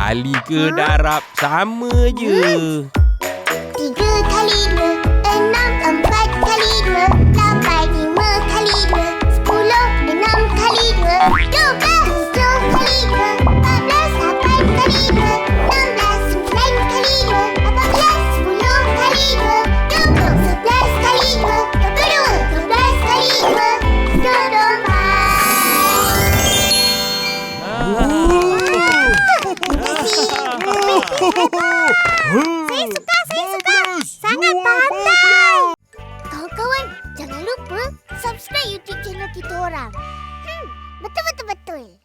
Tali ke darab sama je. 3 kali 2, 6, 4 kali 2, 8, 5 kali 2, 10, 6 kali 2, 12, 7 kali 2, 14, 8 kali 2, 16, 9 kali 2, 18, 10 kali 2, 20, 11 kali 2, 22, 12 kali 2, 24. Saya suka. Sangat pandai. Kawan-kawan, jangan lupa subscribe YouTube channel kita orang. Betul-betul.